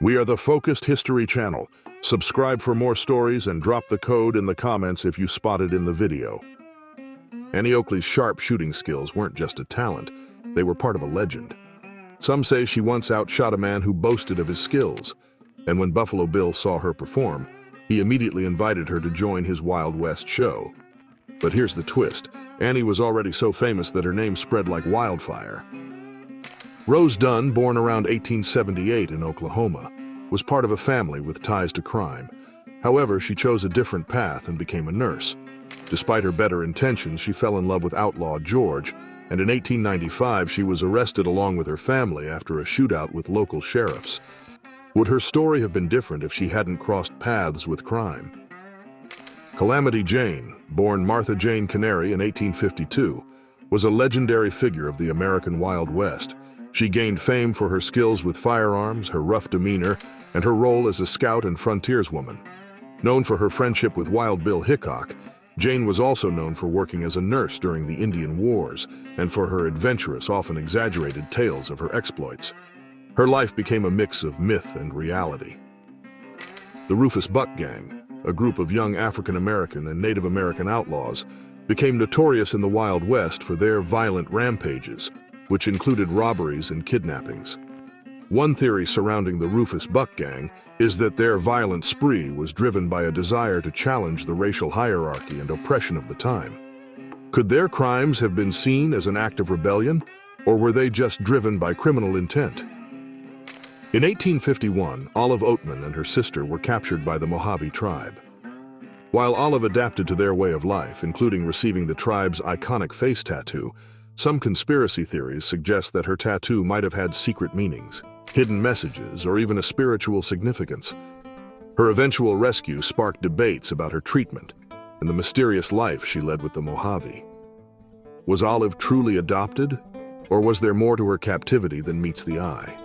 We are the Focused History Channel. Subscribe for more stories and drop the code in the comments if you spotted in the video. Annie Oakley's sharp shooting skills weren't just a talent, they were part of a legend. Some say she once outshot a man who boasted of his skills, and when Buffalo Bill saw her perform, he immediately invited her to join his Wild West show. But here's the twist. Annie was already so famous that her name spread like wildfire. Rose Dunn, born around 1878 in Oklahoma, was part of a family with ties to crime. However, she chose a different path and became a nurse. Despite her better intentions, she fell in love with outlaw George, and in 1895 she was arrested along with her family after a shootout with local sheriffs. Would her story have been different if she hadn't crossed paths with crime? Calamity Jane, born Martha Jane Canary in 1852, was a legendary figure of the American Wild West. She gained fame for her skills with firearms, her rough demeanor, and her role as a scout and frontierswoman. Known for her friendship with Wild Bill Hickok, Jane was also known for working as a nurse during the Indian Wars and for her adventurous, often exaggerated tales of her exploits. Her life became a mix of myth and reality. The Rufus Buck Gang, a group of young African American and Native American outlaws, became notorious in the Wild West for their violent rampages, which included robberies and kidnappings. One theory surrounding the Rufus Buck Gang is that their violent spree was driven by a desire to challenge the racial hierarchy and oppression of the time. Could their crimes have been seen as an act of rebellion, or were they just driven by criminal intent? In 1851, Olive Oatman and her sister were captured by the Mojave tribe. While Olive adapted to their way of life, including receiving the tribe's iconic face tattoo, some conspiracy theories suggest that her tattoo might have had secret meanings, hidden messages, or even a spiritual significance. Her eventual rescue sparked debates about her treatment and the mysterious life she led with the Mojave. Was Olive truly adopted, or was there more to her captivity than meets the eye?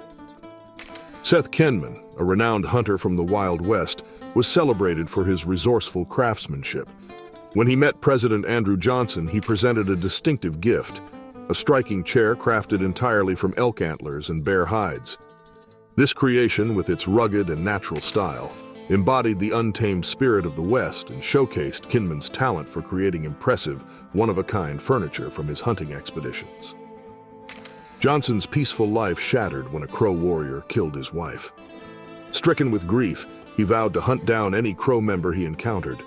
Seth Kenman, a renowned hunter from the Wild West, was celebrated for his resourceful craftsmanship. When he met President Andrew Johnson, he presented a distinctive gift, a striking chair crafted entirely from elk antlers and bear hides. This creation, with its rugged and natural style, embodied the untamed spirit of the West and showcased Kenman's talent for creating impressive, one-of-a-kind furniture from his hunting expeditions. Johnson's peaceful life shattered when a Crow warrior killed his wife. Stricken with grief, he vowed to hunt down any Crow member he encountered.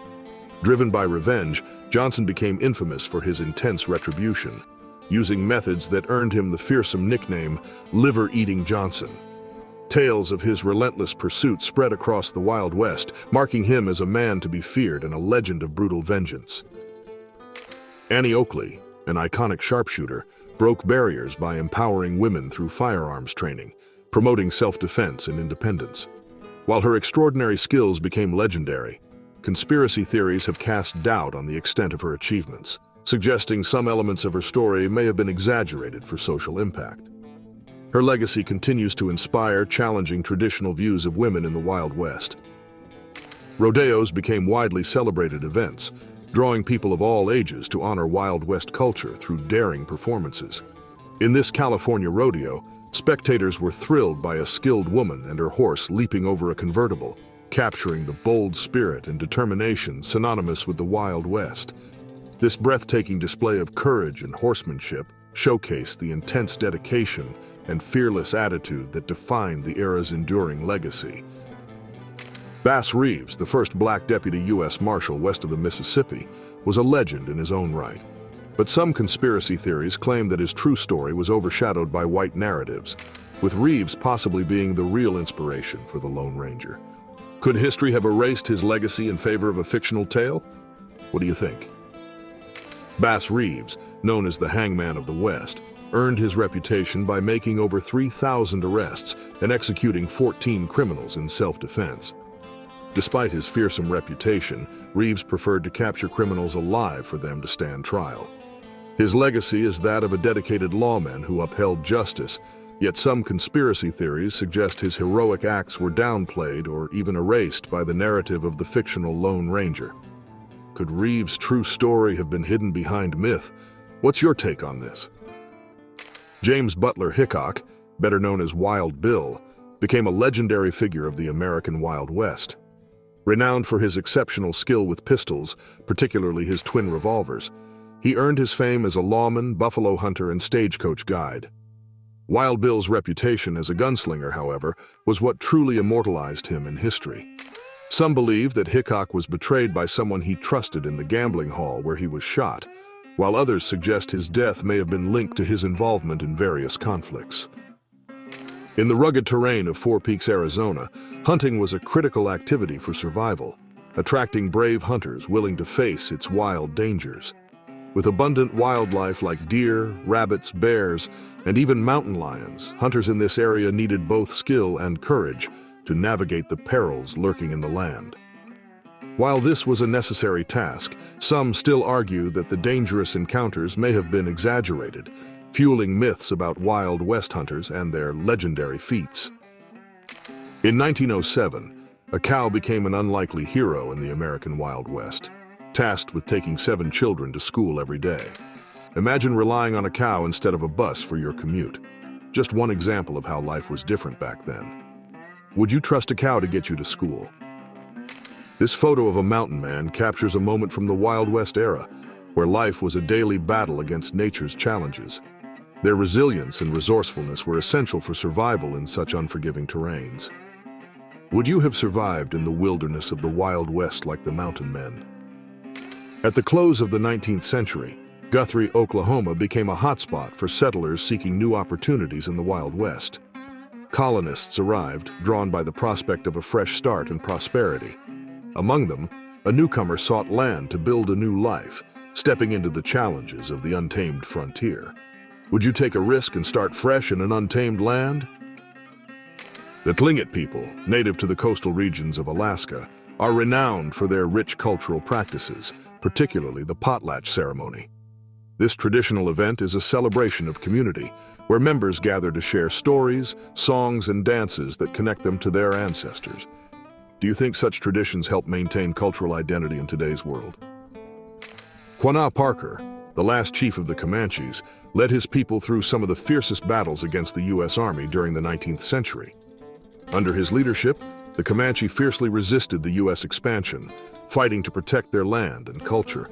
Driven by revenge, Johnson became infamous for his intense retribution, using methods that earned him the fearsome nickname Liver-Eating Johnson. Tales of his relentless pursuit spread across the Wild West, marking him as a man to be feared and a legend of brutal vengeance. Annie Oakley, an iconic sharpshooter, broke barriers by empowering women through firearms training, promoting self-defense and independence. While her extraordinary skills became legendary, conspiracy theories have cast doubt on the extent of her achievements, suggesting some elements of her story may have been exaggerated for social impact. Her legacy continues to inspire challenging traditional views of women in the Wild West. Rodeos became widely celebrated events, drawing people of all ages to honor Wild West culture through daring performances. In this California rodeo, spectators were thrilled by a skilled woman and her horse leaping over a convertible, capturing the bold spirit and determination synonymous with the Wild West. This breathtaking display of courage and horsemanship showcased the intense dedication and fearless attitude that defined the era's enduring legacy. Bass Reeves, the first black deputy U.S. Marshal west of the Mississippi, was a legend in his own right. But some conspiracy theories claim that his true story was overshadowed by white narratives, with Reeves possibly being the real inspiration for the Lone Ranger. Could history have erased his legacy in favor of a fictional tale? What do you think? Bass Reeves, known as the Hangman of the West, earned his reputation by making over 3,000 arrests and executing 14 criminals in self-defense. Despite his fearsome reputation, Reeves preferred to capture criminals alive for them to stand trial. His legacy is that of a dedicated lawman who upheld justice, yet some conspiracy theories suggest his heroic acts were downplayed or even erased by the narrative of the fictional Lone Ranger. Could Reeves' true story have been hidden behind myth? What's your take on this? James Butler Hickok, better known as Wild Bill, became a legendary figure of the American Wild West. Renowned for his exceptional skill with pistols, particularly his twin revolvers, he earned his fame as a lawman, buffalo hunter, and stagecoach guide. Wild Bill's reputation as a gunslinger, however, was what truly immortalized him in history. Some believe that Hickok was betrayed by someone he trusted in the gambling hall where he was shot, while others suggest his death may have been linked to his involvement in various conflicts. In the rugged terrain of Four Peaks, Arizona, hunting was a critical activity for survival, attracting brave hunters willing to face its wild dangers. With abundant wildlife like deer, rabbits, bears, and even mountain lions, hunters in this area needed both skill and courage to navigate the perils lurking in the land. While this was a necessary task, some still argue that the dangerous encounters may have been exaggerated, fueling myths about Wild West hunters and their legendary feats. In 1907, a cow became an unlikely hero in the American Wild West, tasked with taking 7 children to school every day. Imagine relying on a cow instead of a bus for your commute. Just one example of how life was different back then. Would you trust a cow to get you to school? This photo of a mountain man captures a moment from the Wild West era, where life was a daily battle against nature's challenges. Their resilience and resourcefulness were essential for survival in such unforgiving terrains. Would you have survived in the wilderness of the Wild West like the mountain men? At the close of the 19th century, Guthrie, Oklahoma became a hotspot for settlers seeking new opportunities in the Wild West. Colonists arrived, drawn by the prospect of a fresh start and prosperity. Among them, a newcomer sought land to build a new life, stepping into the challenges of the untamed frontier. Would you take a risk and start fresh in an untamed land? The Tlingit people, native to the coastal regions of Alaska, are renowned for their rich cultural practices, particularly the potlatch ceremony. This traditional event is a celebration of community, where members gather to share stories, songs, and dances that connect them to their ancestors. Do you think such traditions help maintain cultural identity in today's world? Quanah Parker, the last chief of the Comanches, led his people through some of the fiercest battles against the U.S. Army during the 19th century. Under his leadership, the Comanche fiercely resisted the U.S. expansion, fighting to protect their land and culture.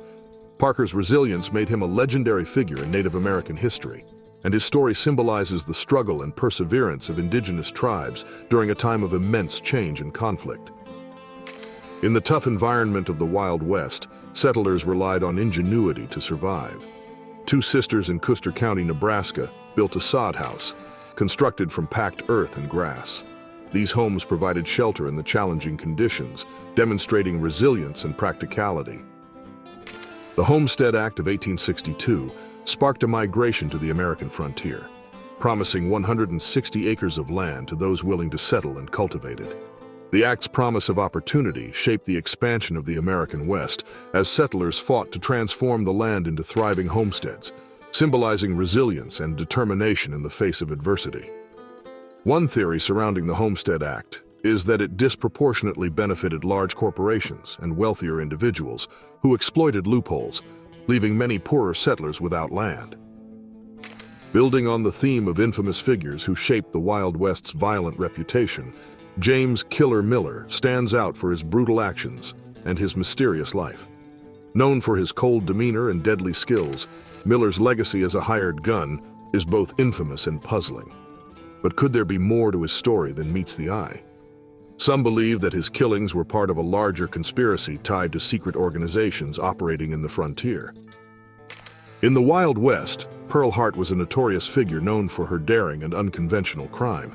Parker's resilience made him a legendary figure in Native American history, and his story symbolizes the struggle and perseverance of indigenous tribes during a time of immense change and conflict. In the tough environment of the Wild West, settlers relied on ingenuity to survive. 2 sisters in Custer County, Nebraska, built a sod house, constructed from packed earth and grass. These homes provided shelter in the challenging conditions, demonstrating resilience and practicality. The Homestead Act of 1862 sparked a migration to the American frontier, promising 160 acres of land to those willing to settle and cultivate it. The Act's promise of opportunity shaped the expansion of the American West as settlers fought to transform the land into thriving homesteads, symbolizing resilience and determination in the face of adversity. One theory surrounding the Homestead Act is that it disproportionately benefited large corporations and wealthier individuals who exploited loopholes, leaving many poorer settlers without land. Building on the theme of infamous figures who shaped the Wild West's violent reputation, James "Killer" Miller stands out for his brutal actions and his mysterious life. Known for his cold demeanor and deadly skills, Miller's legacy as a hired gun is both infamous and puzzling. But could there be more to his story than meets the eye? Some believe that his killings were part of a larger conspiracy tied to secret organizations operating in the frontier. In the Wild West, Pearl Hart was a notorious figure known for her daring and unconventional crime.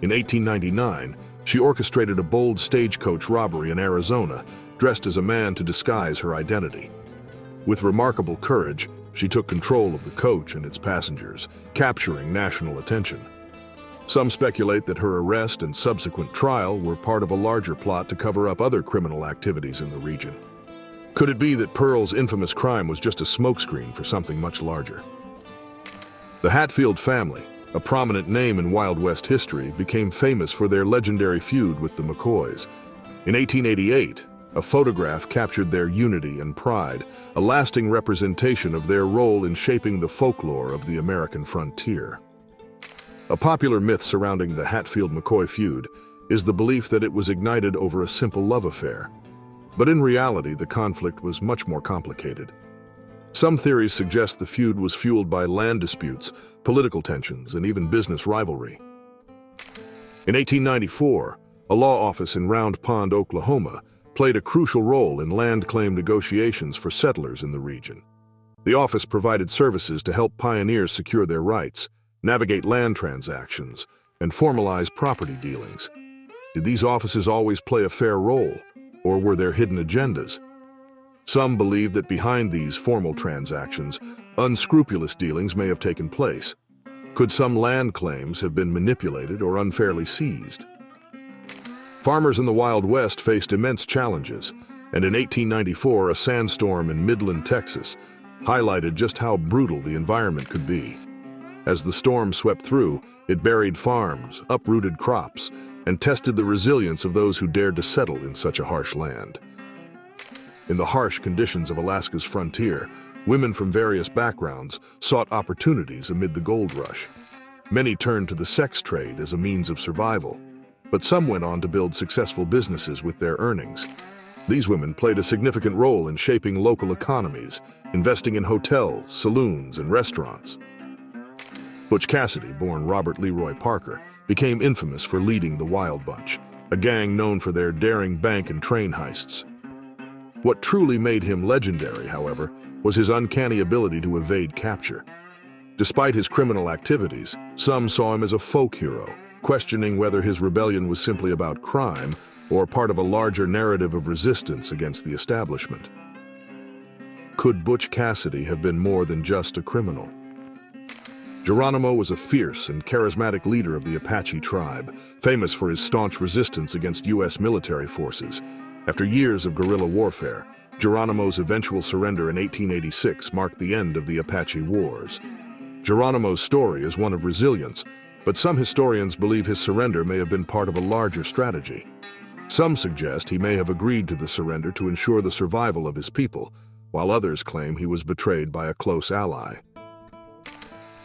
In 1899, she orchestrated a bold stagecoach robbery in Arizona, dressed as a man to disguise her identity. With remarkable courage, she took control of the coach and its passengers, capturing national attention. Some speculate that her arrest and subsequent trial were part of a larger plot to cover up other criminal activities in the region. Could it be that Pearl's infamous crime was just a smokescreen for something much larger? The Hatfield family, a prominent name in Wild West history, became famous for their legendary feud with the McCoys. In 1888, a photograph captured their unity and pride, a lasting representation of their role in shaping the folklore of the American frontier. A popular myth surrounding the Hatfield-McCoy feud is the belief that it was ignited over a simple love affair. But in reality, the conflict was much more complicated. Some theories suggest the feud was fueled by land disputes, political tensions, and even business rivalry. In 1894, a law office in Round Pond, Oklahoma, played a crucial role in land claim negotiations for settlers in the region. The office provided services to help pioneers secure their rights, navigate land transactions, and formalize property dealings. Did these offices always play a fair role, or were there hidden agendas? Some believe that behind these formal transactions, unscrupulous dealings may have taken place. Could some land claims have been manipulated or unfairly seized? Farmers in the Wild West faced immense challenges, and in 1894, a sandstorm in Midland, Texas, highlighted just how brutal the environment could be. As the storm swept through, it buried farms, uprooted crops, and tested the resilience of those who dared to settle in such a harsh land. In the harsh conditions of Alaska's frontier, women from various backgrounds sought opportunities amid the gold rush. Many turned to the sex trade as a means of survival, but some went on to build successful businesses with their earnings. These women played a significant role in shaping local economies, investing in hotels, saloons, and restaurants. Butch Cassidy, born Robert Leroy Parker, became infamous for leading the Wild Bunch, a gang known for their daring bank and train heists. What truly made him legendary, however, was his uncanny ability to evade capture. Despite his criminal activities, some saw him as a folk hero, questioning whether his rebellion was simply about crime or part of a larger narrative of resistance against the establishment. Could Butch Cassidy have been more than just a criminal? Geronimo was a fierce and charismatic leader of the Apache tribe, famous for his staunch resistance against U.S. military forces. After years of guerrilla warfare, Geronimo's eventual surrender in 1886 marked the end of the Apache Wars. Geronimo's story is one of resilience, but some historians believe his surrender may have been part of a larger strategy. Some suggest he may have agreed to the surrender to ensure the survival of his people, while others claim he was betrayed by a close ally.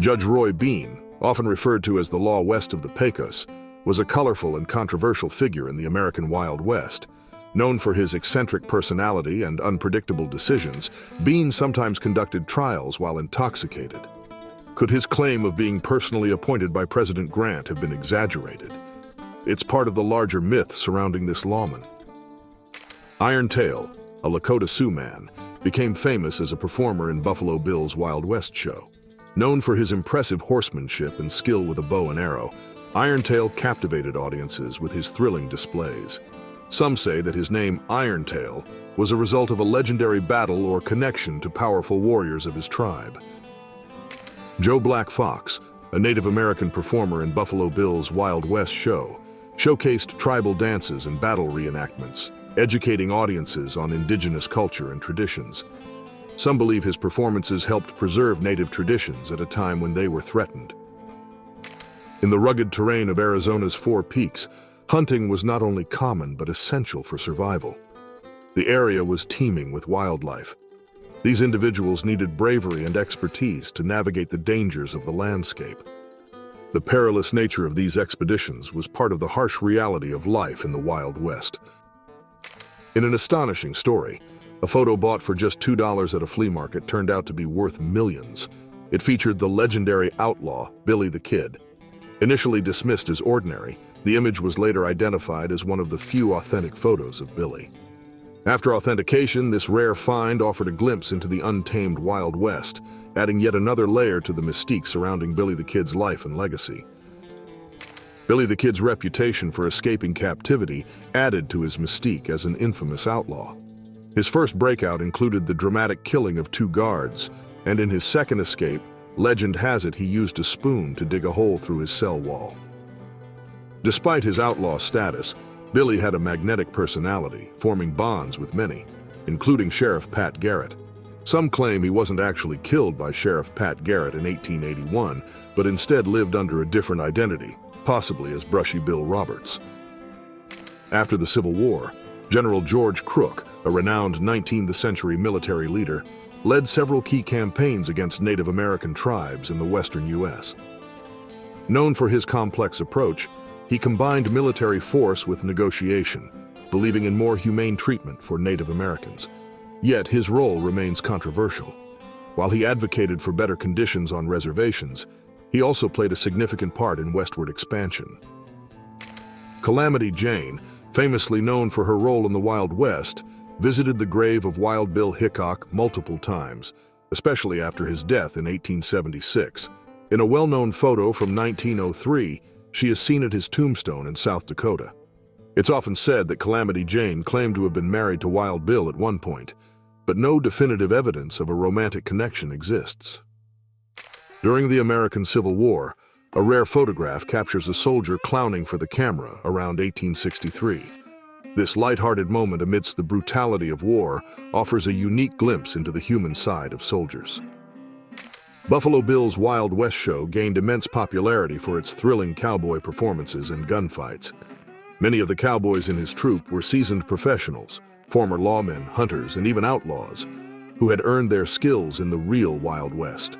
Judge Roy Bean, often referred to as the Law West of the Pecos, was a colorful and controversial figure in the American Wild West. Known for his eccentric personality and unpredictable decisions, Bean sometimes conducted trials while intoxicated. Could his claim of being personally appointed by President Grant have been exaggerated? It's part of the larger myth surrounding this lawman. Iron Tail, a Lakota Sioux man, became famous as a performer in Buffalo Bill's Wild West show. Known for his impressive horsemanship and skill with a bow and arrow, Iron Tail captivated audiences with his thrilling displays. Some say that his name, Iron Tail, was a result of a legendary battle or connection to powerful warriors of his tribe. Joe Black Fox, a Native American performer in Buffalo Bill's Wild West show, showcased tribal dances and battle reenactments, educating audiences on indigenous culture and traditions. Some believe his performances helped preserve native traditions at a time when they were threatened. In the rugged terrain of Arizona's Four Peaks, hunting was not only common but essential for survival. The area was teeming with wildlife. These individuals needed bravery and expertise to navigate the dangers of the landscape. The perilous nature of these expeditions was part of the harsh reality of life in the Wild West. In an astonishing story, a photo bought for just $2 at a flea market turned out to be worth millions. It featured the legendary outlaw, Billy the Kid. Initially dismissed as ordinary, the image was later identified as one of the few authentic photos of Billy. After authentication, this rare find offered a glimpse into the untamed Wild West, adding yet another layer to the mystique surrounding Billy the Kid's life and legacy. Billy the Kid's reputation for escaping captivity added to his mystique as an infamous outlaw. His first breakout included the dramatic killing of 2 guards, and in his second escape, legend has it he used a spoon to dig a hole through his cell wall. Despite his outlaw status, Billy had a magnetic personality, forming bonds with many, including Sheriff Pat Garrett. Some claim he wasn't actually killed by Sheriff Pat Garrett in 1881, but instead lived under a different identity, possibly as Brushy Bill Roberts. After the Civil War, General George Crook, a renowned 19th-century military leader, led several key campaigns against Native American tribes in the western U.S. Known for his complex approach, he combined military force with negotiation, believing in more humane treatment for Native Americans. Yet his role remains controversial. While he advocated for better conditions on reservations, he also played a significant part in westward expansion. Calamity Jane, famously known for her role in the Wild West, visited the grave of Wild Bill Hickok multiple times, especially after his death in 1876. In a well-known photo from 1903, she is seen at his tombstone in South Dakota. It's often said that Calamity Jane claimed to have been married to Wild Bill at one point, but no definitive evidence of a romantic connection exists. During the American Civil War, a rare photograph captures a soldier clowning for the camera around 1863. This light-hearted moment amidst the brutality of war offers a unique glimpse into the human side of soldiers. Buffalo Bill's Wild West show gained immense popularity for its thrilling cowboy performances and gunfights. Many of the cowboys in his troupe were seasoned professionals, former lawmen, hunters, and even outlaws, who had earned their skills in the real Wild West.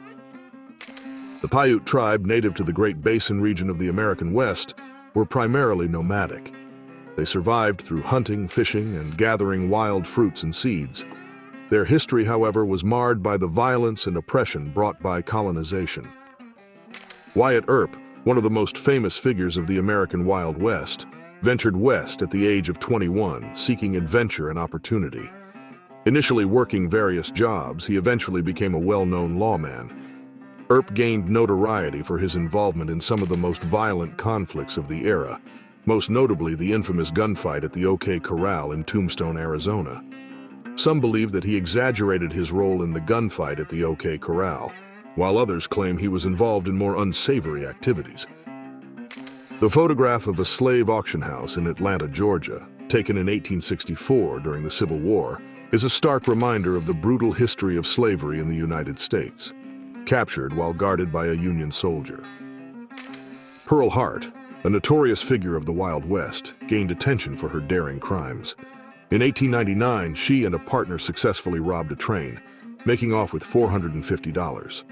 The Paiute tribe, native to the Great Basin region of the American West, were primarily nomadic. They survived through hunting, fishing, and gathering wild fruits and seeds. Their history, however, was marred by the violence and oppression brought by colonization. Wyatt Earp, one of the most famous figures of the American Wild West, ventured west at the age of 21, seeking adventure and opportunity. Initially working various jobs, he eventually became a well-known lawman. Earp gained notoriety for his involvement in some of the most violent conflicts of the era, most notably the infamous gunfight at the OK Corral in Tombstone, Arizona. Some believe that he exaggerated his role in the gunfight at the OK Corral, while others claim he was involved in more unsavory activities. The photograph of a slave auction house in Atlanta, Georgia, taken in 1864 during the Civil War, is a stark reminder of the brutal history of slavery in the United States, captured while guarded by a Union soldier. Pearl Hart, a notorious figure of the Wild West, gained attention for her daring crimes. In 1899, she and a partner successfully robbed a train, making off with $450.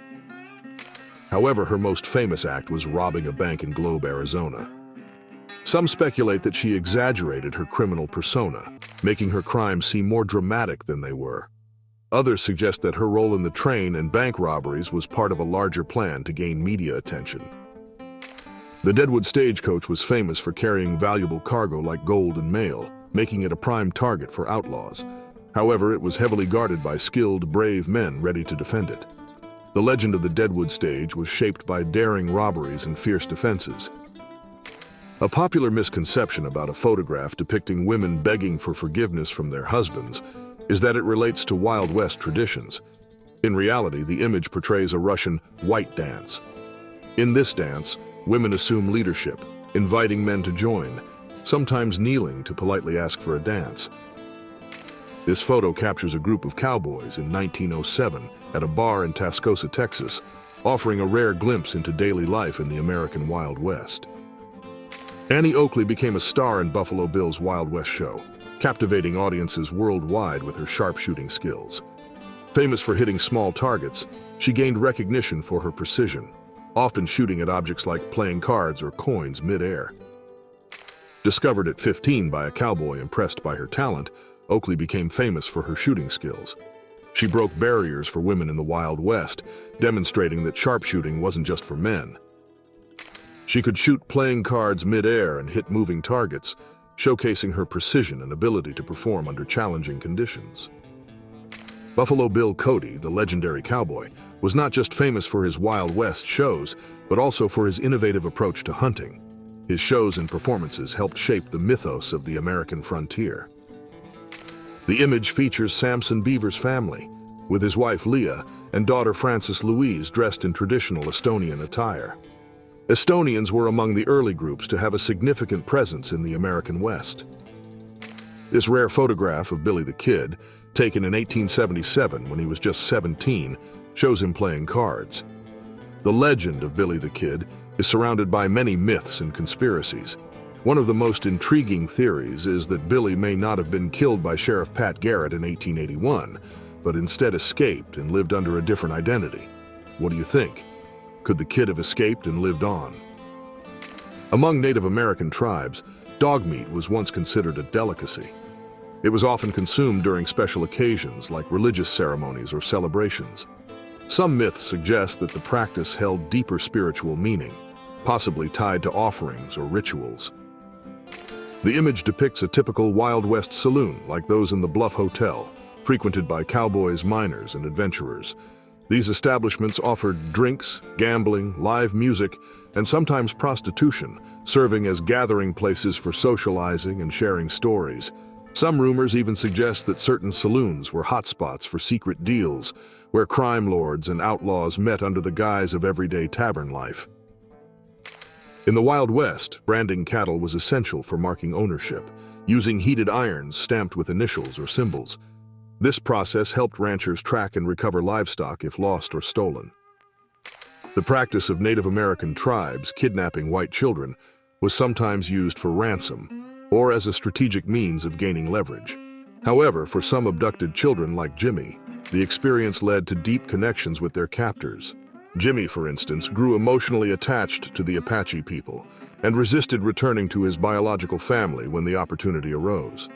However, her most famous act was robbing a bank in Globe, Arizona. Some speculate that she exaggerated her criminal persona, making her crimes seem more dramatic than they were. Others suggest that her role in the train and bank robberies was part of a larger plan to gain media attention. The Deadwood Stagecoach was famous for carrying valuable cargo like gold and mail, making it a prime target for outlaws. However, it was heavily guarded by skilled, brave men ready to defend it. The legend of the Deadwood Stage was shaped by daring robberies and fierce defenses. A popular misconception about a photograph depicting women begging for forgiveness from their husbands is that it relates to Wild West traditions. In reality, the image portrays a Russian white dance. In this dance, women assume leadership, inviting men to join, sometimes kneeling to politely ask for a dance. This photo captures a group of cowboys in 1907 at a bar in Tascosa, Texas, offering a rare glimpse into daily life in the American Wild West. Annie Oakley became a star in Buffalo Bill's Wild West show, captivating audiences worldwide with her sharpshooting skills. Famous for hitting small targets, she gained recognition for her precision, often shooting at objects like playing cards or coins mid-air. Discovered at 15 by a cowboy impressed by her talent, Oakley became famous for her shooting skills. She broke barriers for women in the Wild West, demonstrating that sharpshooting wasn't just for men. She could shoot playing cards mid-air and hit moving targets, showcasing her precision and ability to perform under challenging conditions. Buffalo Bill Cody, the legendary cowboy, was not just famous for his Wild West shows, but also for his innovative approach to hunting. His shows and performances helped shape the mythos of the American frontier. The image features Samson Beaver's family, with his wife Leah and daughter Frances Louise dressed in traditional Estonian attire. Estonians were among the early groups to have a significant presence in the American West. This rare photograph of Billy the Kid, taken in 1877 when he was just 17, shows him playing cards. The legend of Billy the Kid is surrounded by many myths and conspiracies. One of the most intriguing theories is that Billy may not have been killed by Sheriff Pat Garrett in 1881, but instead escaped and lived under a different identity. What do you think? Could the kid have escaped and lived on? Among Native American tribes, dog meat was once considered a delicacy. It was often consumed during special occasions like religious ceremonies or celebrations. Some myths suggest that the practice held deeper spiritual meaning, possibly tied to offerings or rituals. The image depicts a typical Wild West saloon like those in the Bluff Hotel, frequented by cowboys, miners, and adventurers. These establishments offered drinks, gambling, live music, and sometimes prostitution, serving as gathering places for socializing and sharing stories. Some rumors even suggest that certain saloons were hotspots for secret deals, where crime lords and outlaws met under the guise of everyday tavern life. In the Wild West, branding cattle was essential for marking ownership, using heated irons stamped with initials or symbols. This process helped ranchers track and recover livestock if lost or stolen. The practice of Native American tribes kidnapping white children was sometimes used for ransom or as a strategic means of gaining leverage. However, for some abducted children like Jimmy, the experience led to deep connections with their captors. Jimmy, for instance, grew emotionally attached to the Apache people and resisted returning to his biological family when the opportunity arose.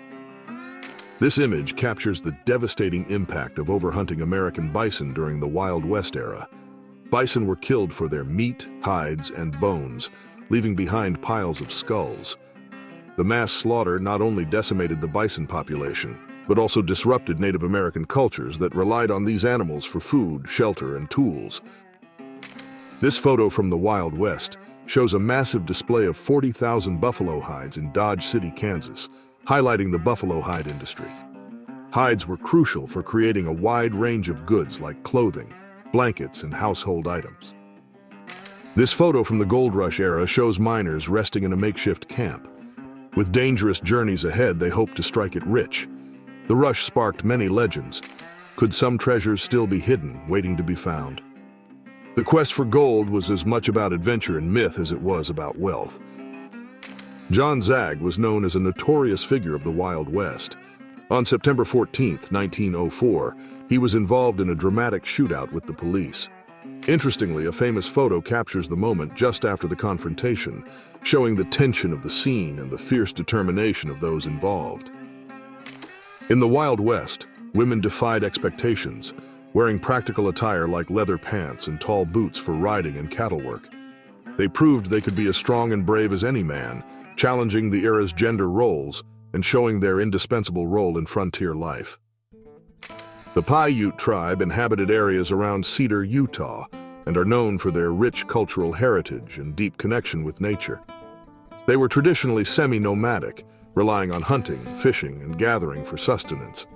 This image captures the devastating impact of overhunting American bison during the Wild West era. Bison were killed for their meat, hides, and bones, leaving behind piles of skulls. The mass slaughter not only decimated the bison population, but also disrupted Native American cultures that relied on these animals for food, shelter, and tools. This photo from the Wild West shows a massive display of 40,000 buffalo hides in Dodge City, Kansas, highlighting the buffalo hide industry. Hides were crucial for creating a wide range of goods like clothing, blankets, and household items. This photo from the Gold Rush era shows miners resting in a makeshift camp. With dangerous journeys ahead, they hoped to strike it rich. The rush sparked many legends. Could some treasures still be hidden, waiting to be found? The quest for gold was as much about adventure and myth as it was about wealth. John Zag was known as a notorious figure of the Wild West. On September 14, 1904, he was involved in a dramatic shootout with the police. Interestingly, a famous photo captures the moment just after the confrontation, showing the tension of the scene and the fierce determination of those involved. In the Wild West, women defied expectations, wearing practical attire like leather pants and tall boots for riding and cattle work. They proved they could be as strong and brave as any man, challenging the era's gender roles and showing their indispensable role in frontier life. The Paiute tribe inhabited areas around Cedar, Utah, and are known for their rich cultural heritage and deep connection with nature. They were traditionally semi-nomadic, relying on hunting, fishing, and gathering for sustenance.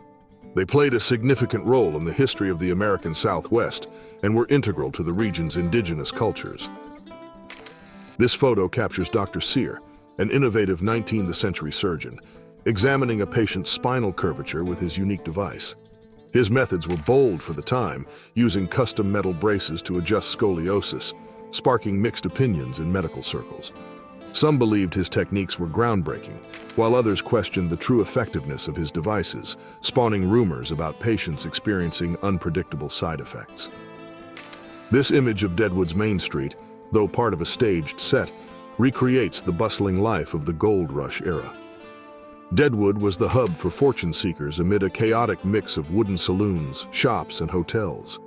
They played a significant role in the history of the American Southwest and were integral to the region's indigenous cultures. This photo captures Dr. Sear, an innovative 19th century surgeon, examining a patient's spinal curvature with his unique device. His methods were bold for the time, using custom metal braces to adjust scoliosis, sparking mixed opinions in medical circles. Some believed his techniques were groundbreaking, while others questioned the true effectiveness of his devices, spawning rumors about patients experiencing unpredictable side effects. This image of Deadwood's Main Street, though part of a staged set, recreates the bustling life of the Gold Rush era. Deadwood was the hub for fortune seekers amid a chaotic mix of wooden saloons, shops, and hotels.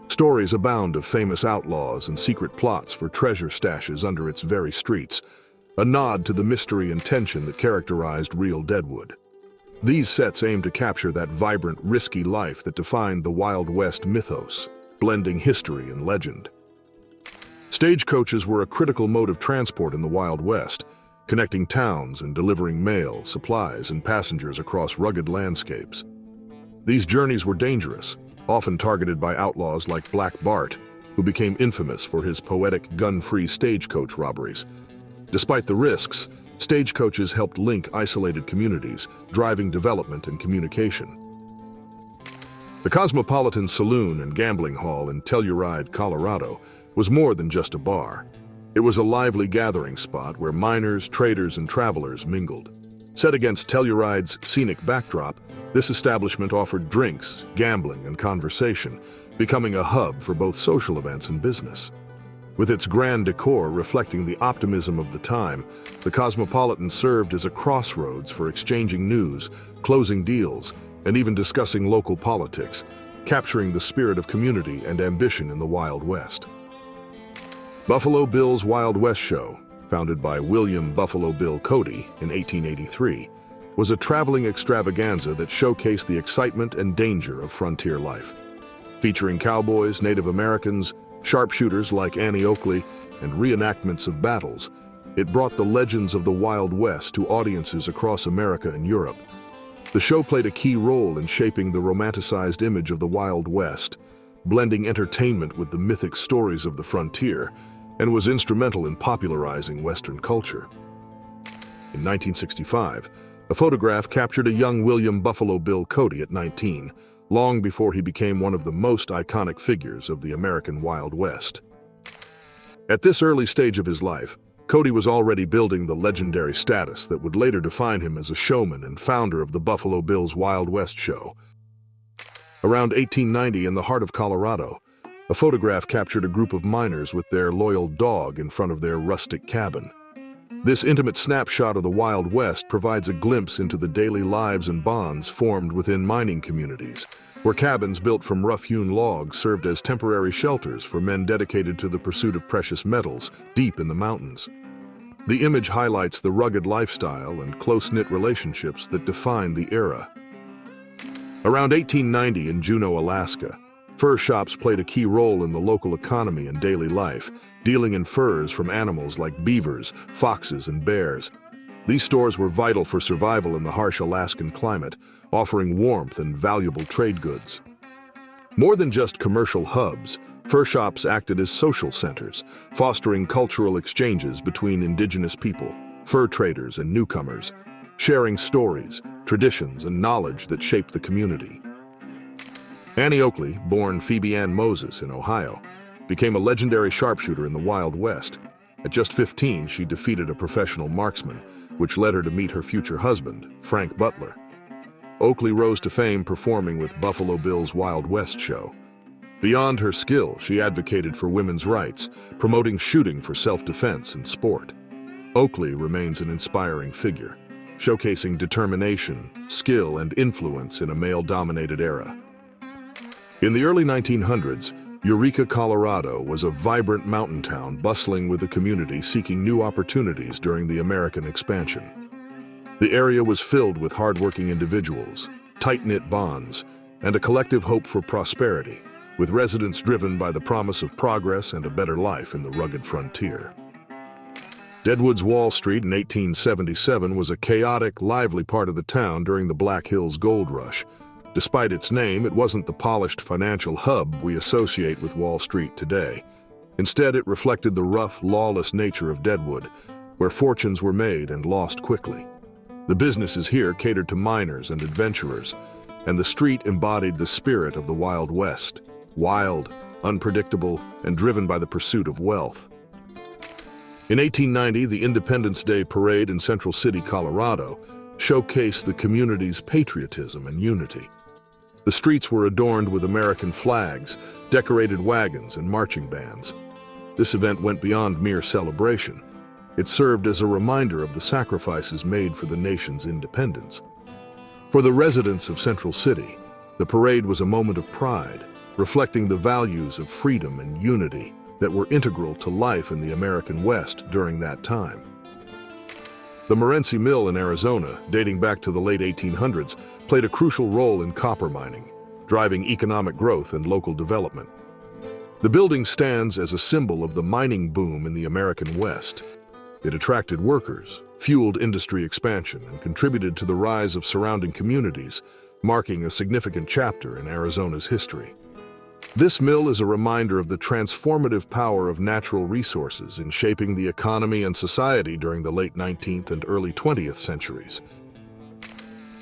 Stories abound of famous outlaws and secret plots for treasure stashes under its very streets, a nod to the mystery and tension that characterized real Deadwood. These sets aim to capture that vibrant, risky life that defined the Wild West mythos, blending history and legend. Stagecoaches were a critical mode of transport in the Wild West, connecting towns and delivering mail, supplies, and passengers across rugged landscapes. These journeys were dangerous, often targeted by outlaws like Black Bart, who became infamous for his poetic gun-free stagecoach robberies. Despite the risks, stagecoaches helped link isolated communities, driving development and communication. The Cosmopolitan Saloon and Gambling Hall in Telluride, Colorado, was more than just a bar. It was a lively gathering spot where miners, traders, and travelers mingled. Set against Telluride's scenic backdrop, this establishment offered drinks, gambling, and conversation, becoming a hub for both social events and business. With its grand decor reflecting the optimism of the time, the Cosmopolitan served as a crossroads for exchanging news, closing deals, and even discussing local politics, capturing the spirit of community and ambition in the Wild West. Buffalo Bill's Wild West Show, founded by William Buffalo Bill Cody in 1883, was a traveling extravaganza that showcased the excitement and danger of frontier life. Featuring cowboys, Native Americans, sharpshooters like Annie Oakley, and reenactments of battles, it brought the legends of the Wild West to audiences across America and Europe. The show played a key role in shaping the romanticized image of the Wild West, blending entertainment with the mythic stories of the frontier, and was instrumental in popularizing Western culture. In 1965, a photograph captured a young William Buffalo Bill Cody at 19, long before he became one of the most iconic figures of the American Wild West. At this early stage of his life, Cody was already building the legendary status that would later define him as a showman and founder of the Buffalo Bill's Wild West Show. Around 1890, in the heart of Colorado, a photograph captured a group of miners with their loyal dog in front of their rustic cabin. This intimate snapshot of the Wild West provides a glimpse into the daily lives and bonds formed within mining communities, where cabins built from rough-hewn logs served as temporary shelters for men dedicated to the pursuit of precious metals deep in the mountains. The image highlights the rugged lifestyle and close-knit relationships that defined the era. Around 1890 in Juneau, Alaska, fur shops played a key role in the local economy and daily life, dealing in furs from animals like beavers, foxes, and bears. These stores were vital for survival in the harsh Alaskan climate, offering warmth and valuable trade goods. More than just commercial hubs, fur shops acted as social centers, fostering cultural exchanges between indigenous people, fur traders, and newcomers, sharing stories, traditions, and knowledge that shaped the community. Annie Oakley, born Phoebe Ann Moses in Ohio, became a legendary sharpshooter in the Wild West. At just 15, she defeated a professional marksman, which led her to meet her future husband, Frank Butler. Oakley rose to fame performing with Buffalo Bill's Wild West Show. Beyond her skill, she advocated for women's rights, promoting shooting for self-defense and sport. Oakley remains an inspiring figure, showcasing determination, skill, and influence in a male-dominated era. In the early 1900s, Eureka, Colorado was a vibrant mountain town bustling with a community seeking new opportunities during the American expansion. The area was filled with hardworking individuals, tight-knit bonds, and a collective hope for prosperity, with residents driven by the promise of progress and a better life in the rugged frontier. Deadwood's Wall Street in 1877 was a chaotic, lively part of the town during the Black Hills Gold Rush. Despite its name, it wasn't the polished financial hub we associate with Wall Street today. Instead, it reflected the rough, lawless nature of Deadwood, where fortunes were made and lost quickly. The businesses here catered to miners and adventurers, and the street embodied the spirit of the Wild West, wild, unpredictable, and driven by the pursuit of wealth. In 1890, the Independence Day Parade in Central City, Colorado, showcased the community's patriotism and unity. The streets were adorned with American flags, decorated wagons, and marching bands. This event went beyond mere celebration. It served as a reminder of the sacrifices made for the nation's independence. For the residents of Central City, the parade was a moment of pride, reflecting the values of freedom and unity that were integral to life in the American West during that time. The Morenci Mill in Arizona, dating back to the late 1800s, played a crucial role in copper mining, driving economic growth and local development. The building stands as a symbol of the mining boom in the American West. It attracted workers, fueled industry expansion, and contributed to the rise of surrounding communities, marking a significant chapter in Arizona's history. This mill is a reminder of the transformative power of natural resources in shaping the economy and society during the late 19th and early 20th centuries.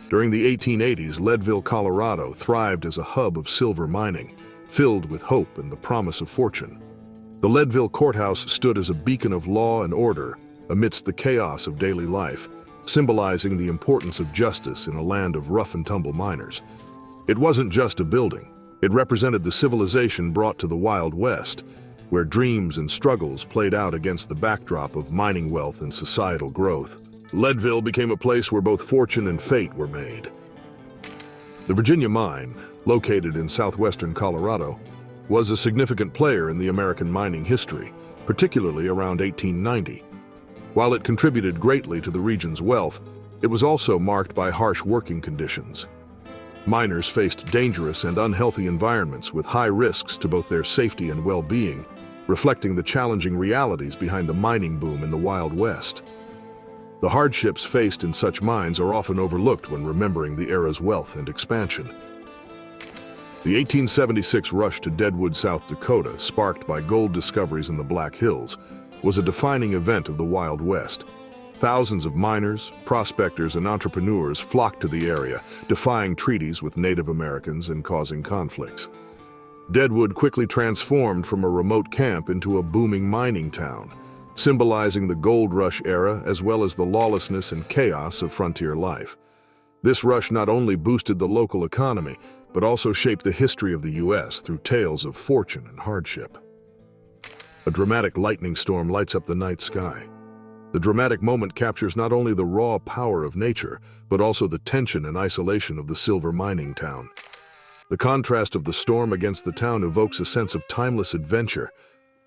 During the 1880s, Leadville, Colorado thrived as a hub of silver mining, filled with hope and the promise of fortune. The Leadville Courthouse stood as a beacon of law and order amidst the chaos of daily life, symbolizing the importance of justice in a land of rough-and-tumble miners. It wasn't just a building. It represented the civilization brought to the Wild West, where dreams and struggles played out against the backdrop of mining wealth and societal growth. Leadville became a place where both fortune and fate were made. The Virginia Mine, located in southwestern Colorado, was a significant player in the American mining history, particularly around 1890. While it contributed greatly to the region's wealth, it was also marked by harsh working conditions. Miners faced dangerous and unhealthy environments with high risks to both their safety and well-being, reflecting the challenging realities behind the mining boom in the Wild West. The hardships faced in such mines are often overlooked when remembering the era's wealth and expansion. The 1876 rush to Deadwood, South Dakota, sparked by gold discoveries in the Black Hills, was a defining event of the Wild West. Thousands of miners, prospectors, and entrepreneurs flocked to the area, defying treaties with Native Americans and causing conflicts. Deadwood quickly transformed from a remote camp into a booming mining town, symbolizing the gold rush era as well as the lawlessness and chaos of frontier life. This rush not only boosted the local economy, but also shaped the history of the U.S. through tales of fortune and hardship. A dramatic lightning storm lights up the night sky. The dramatic moment captures not only the raw power of nature, but also the tension and isolation of the silver mining town. The contrast of the storm against the town evokes a sense of timeless adventure,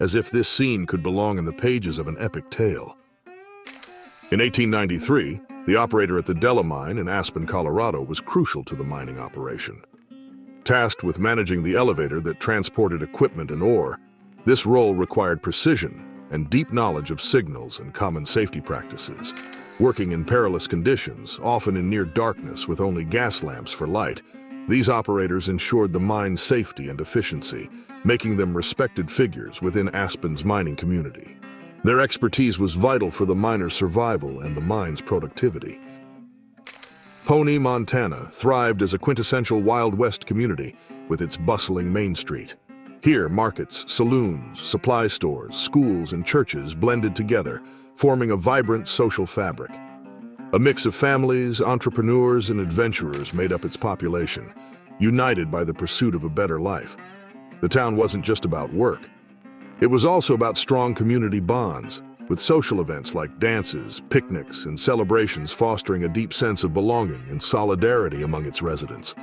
as if this scene could belong in the pages of an epic tale. In 1893, the operator at the Della Mine in Aspen, Colorado, was crucial to the mining operation. Tasked with managing the elevator that transported equipment and ore, this role required precision and deep knowledge of signals and common safety practices. Working in perilous conditions, often in near darkness with only gas lamps for light, these operators ensured the mine's safety and efficiency, making them respected figures within Aspen's mining community. Their expertise was vital for the miners' survival and the mine's productivity. Pony, Montana, thrived as a quintessential Wild West community with its bustling Main Street. Here, markets, saloons, supply stores, schools, and churches blended together, forming a vibrant social fabric. A mix of families, entrepreneurs, and adventurers made up its population, united by the pursuit of a better life. The town wasn't just about work. It was also about strong community bonds, with social events like dances, picnics, and celebrations fostering a deep sense of belonging and solidarity among its residents.